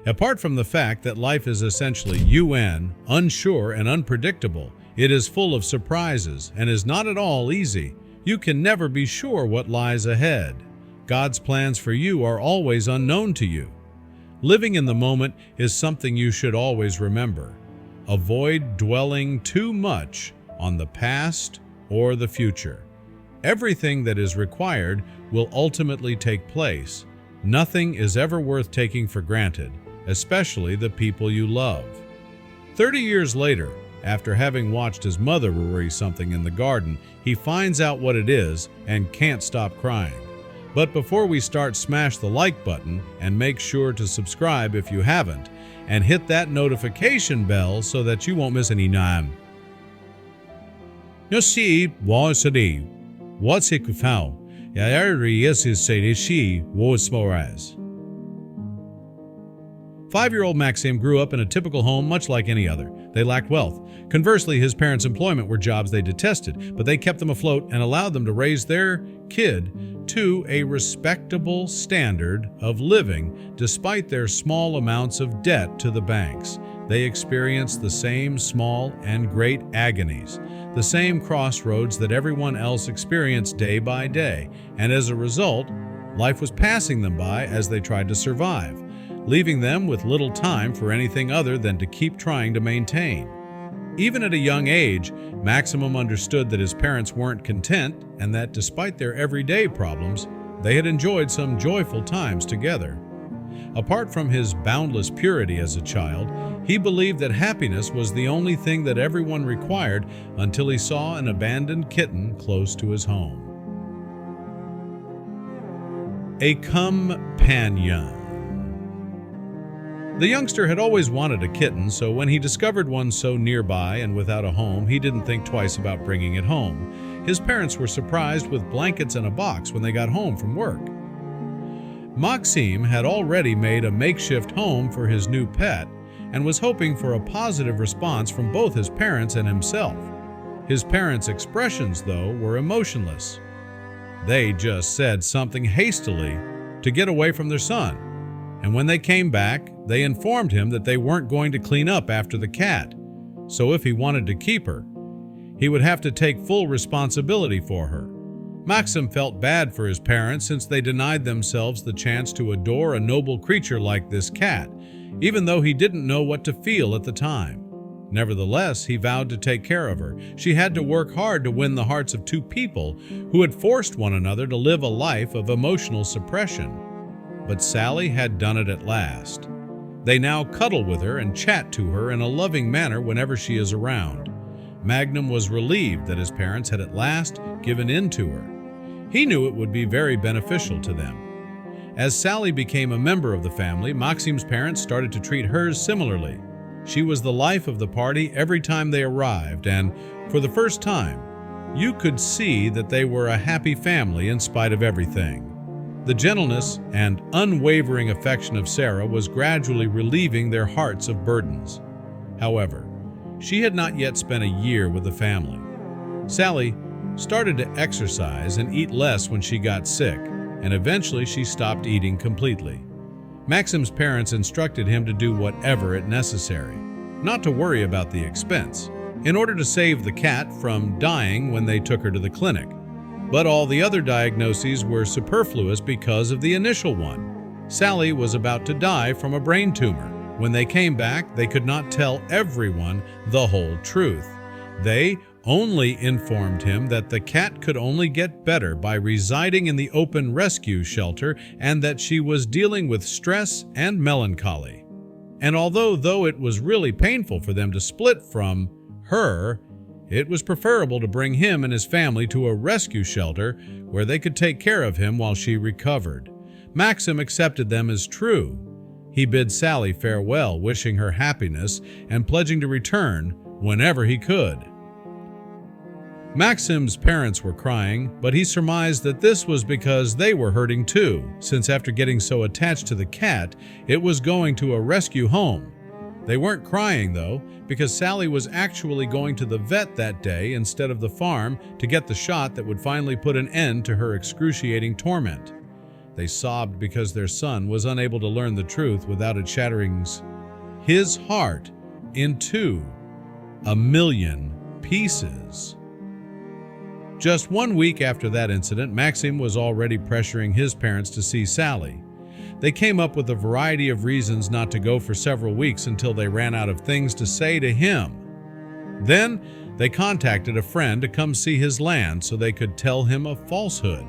Apart from the fact that life is essentially unsure and unpredictable, it is full of surprises and is not at all easy. You can never be sure what lies ahead. God's plans for you are always unknown to you. Living in the moment is something you should always remember. Avoid dwelling too much on the past or the future. Everything that is required will ultimately take place. Nothing is ever worth taking for granted, especially the people you love. 30 years later, after having watched his mother worry something in the garden, he finds out what it is and can't stop crying. But before we start, smash the like button and make sure to subscribe if you haven't, and hit that notification bell so that you won't miss any time. What's it que fao? Five-year-old Maxim grew up in a typical home much like any other. They lacked wealth. Conversely, his parents' employment were jobs they detested, but they kept them afloat and allowed them to raise their kid to a respectable standard of living despite their small amounts of debt to the banks. They experienced the same small and great agonies, the same crossroads that everyone else experienced day by day, and as a result, life was passing them by as they tried to survive, leaving them with little time for anything other than to keep trying to maintain. Even at a young age, Maximum understood that his parents weren't content and that despite their everyday problems, they had enjoyed some joyful times together. Apart from his boundless purity as a child, he believed that happiness was the only thing that everyone required until he saw an abandoned kitten close to his home. A companion. The youngster had always wanted a kitten, so when he discovered one so nearby and without a home, he didn't think twice about bringing it home. His parents were surprised with blankets and a box when they got home from work. Maxim had already made a makeshift home for his new pet and was hoping for a positive response from both his parents and himself. His parents' expressions, though, were emotionless. They just said something hastily to get away from their son, and when they came back, they informed him that they weren't going to clean up after the cat, so if he wanted to keep her, he would have to take full responsibility for her. Maxim felt bad for his parents since they denied themselves the chance to adore a noble creature like this cat, even though he didn't know what to feel at the time. Nevertheless, he vowed to take care of her. She had to work hard to win the hearts of two people who had forced one another to live a life of emotional suppression. But Sally had done it at last. They now cuddle with her and chat to her in a loving manner whenever she is around. Magnum was relieved that his parents had at last given in to her. He knew it would be very beneficial to them. As Sally became a member of the family, Maxim's parents started to treat hers similarly. She was the life of the party every time they arrived, and for the first time, you could see that they were a happy family in spite of everything. The gentleness and unwavering affection of Sarah was gradually relieving their hearts of burdens. However, she had not yet spent a year with the family. Sally started to exercise and eat less when she got sick, and eventually she stopped eating completely. Maxim's parents instructed him to do whatever it necessary, not to worry about the expense, in order to save the cat from dying when they took her to the clinic. But all the other diagnoses were superfluous because of the initial one. Sally was about to die from a brain tumor. When they came back, they could not tell everyone the whole truth. They only informed him that the cat could only get better by residing in the open rescue shelter and that she was dealing with stress and melancholy. And although it was really painful for them to split from her, it was preferable to bring him and his family to a rescue shelter where they could take care of him while she recovered. Maxim accepted them as true. He bid Sally farewell, wishing her happiness and pledging to return whenever he could. Maxim's parents were crying, but he surmised that this was because they were hurting too, since after getting so attached to the cat, it was going to a rescue home. They weren't crying, though, because Sally was actually going to the vet that day instead of the farm to get the shot that would finally put an end to her excruciating torment. They sobbed because their son was unable to learn the truth without it shattering his heart into 1,000,000 pieces. Just 1 week after that incident, Maxim was already pressuring his parents to see Sally. They came up with a variety of reasons not to go for several weeks until they ran out of things to say to him. Then they contacted a friend to come see his land so they could tell him a falsehood.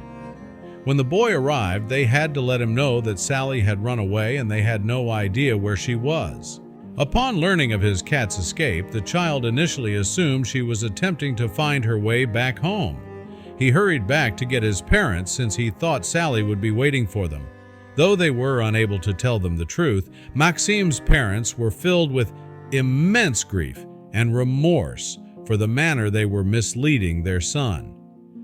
When the boy arrived, they had to let him know that Sally had run away and they had no idea where she was. Upon learning of his cat's escape, the child initially assumed she was attempting to find her way back home. He hurried back to get his parents since he thought Sally would be waiting for them. Though they were unable to tell them the truth, Maxim's parents were filled with immense grief and remorse for the manner they were misleading their son.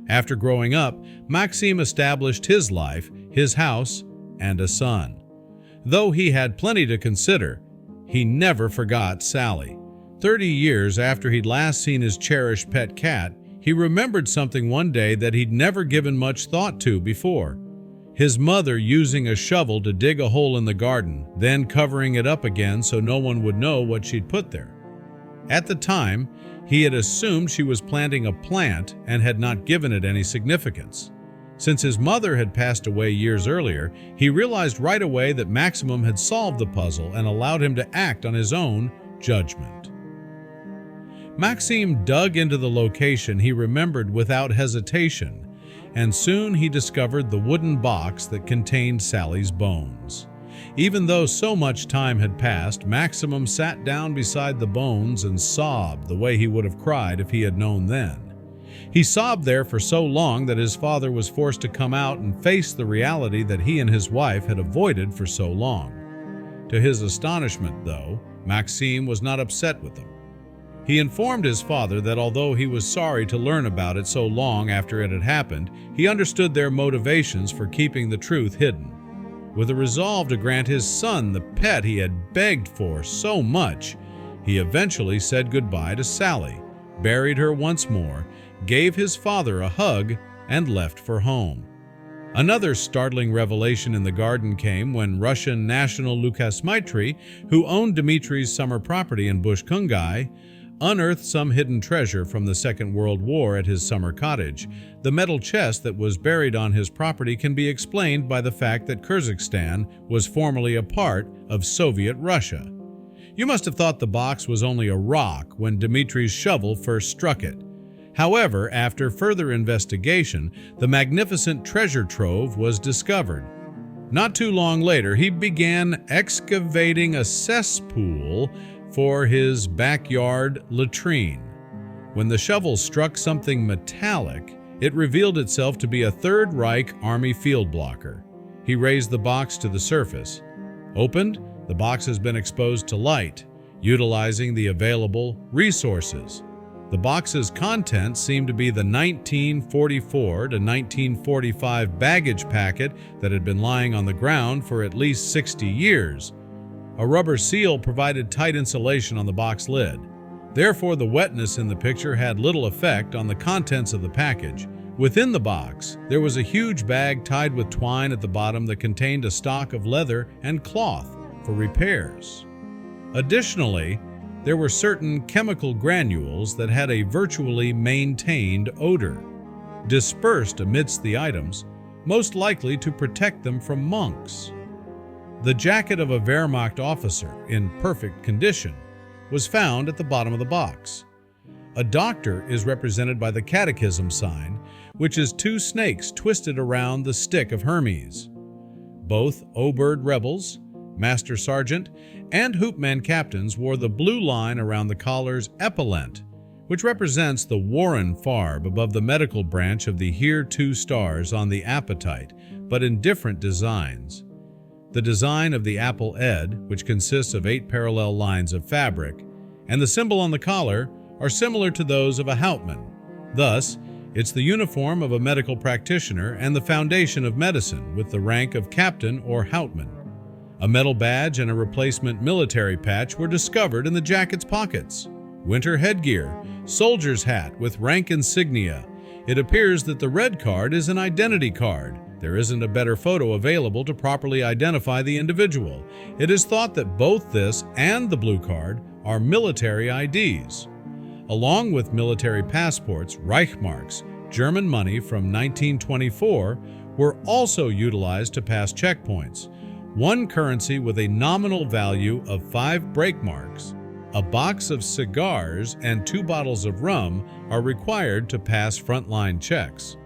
After growing up, Maxim established his life, his house, and a son. Though he had plenty to consider, he never forgot Sally. 30 years after he'd last seen his cherished pet cat, he remembered something one day that he'd never given much thought to before. His mother using a shovel to dig a hole in the garden, then covering it up again so no one would know what she'd put there. At the time, he had assumed she was planting a plant and had not given it any significance. Since his mother had passed away years earlier, he realized right away that Maxim had solved the puzzle and allowed him to act on his own judgment. Maxim dug into the location he remembered without hesitation, and soon he discovered the wooden box that contained Sally's bones. Even though so much time had passed, Maxim sat down beside the bones and sobbed the way he would have cried if he had known then. He sobbed there for so long that his father was forced to come out and face the reality that he and his wife had avoided for so long. To his astonishment, though, Maxim was not upset with them. He informed his father that although he was sorry to learn about it so long after it had happened, he understood their motivations for keeping the truth hidden. With a resolve to grant his son the pet he had begged for so much, he eventually said goodbye to Sally, buried her once more, gave his father a hug, and left for home. Another startling revelation in the garden came when Russian national Lukas Maitri, who owned Dmitri's summer property in Bushkungai, unearthed some hidden treasure from the Second World War at his summer cottage. The metal chest that was buried on his property can be explained by the fact that Kyrgyzstan was formerly a part of Soviet Russia. You must have thought the box was only a rock when Dmitri's shovel first struck it. However, after further investigation, the magnificent treasure trove was discovered. Not too long later, he began excavating a cesspool for his backyard latrine. When the shovel struck something metallic, it revealed itself to be a Third Reich Army field blocker. He raised the box to the surface. Opened, the box has been exposed to light, utilizing the available resources. The box's contents seemed to be the 1944 to 1945 baggage packet that had been lying on the ground for at least 60 years. A rubber seal provided tight insulation on the box lid. Therefore, the wetness in the picture had little effect on the contents of the package. Within the box, there was a huge bag tied with twine at the bottom that contained a stock of leather and cloth for repairs. Additionally, there were certain chemical granules that had a virtually maintained odor, dispersed amidst the items, most likely to protect them from monks. The jacket of a Wehrmacht officer, in perfect condition, was found at the bottom of the box. A doctor is represented by the catechism sign, which is two snakes twisted around the stick of Hermes. Both Oberst rebels, Master Sergeant, and Hoopman captains wore the blue line around the collar's epaulette, which represents the Warren Farb above the medical branch of the Here 2 stars on the appetite, but in different designs. The design of the Apple Ed, which consists of 8 parallel lines of fabric, and the symbol on the collar are similar to those of a Hauptmann. Thus, it's the uniform of a medical practitioner and the foundation of medicine with the rank of captain or Hauptmann. A metal badge and a replacement military patch were discovered in the jacket's pockets. Winter headgear, soldier's hat with rank insignia. It appears that the red card is an identity card, There isn't a better photo available to properly identify the individual. It is thought that both this and the blue card are military IDs. Along with military passports, Reichsmarks, German money from 1924, were also utilized to pass checkpoints. One currency with a nominal value of 5 Reichsmarks, a box of cigars, and 2 bottles of rum are required to pass frontline checks.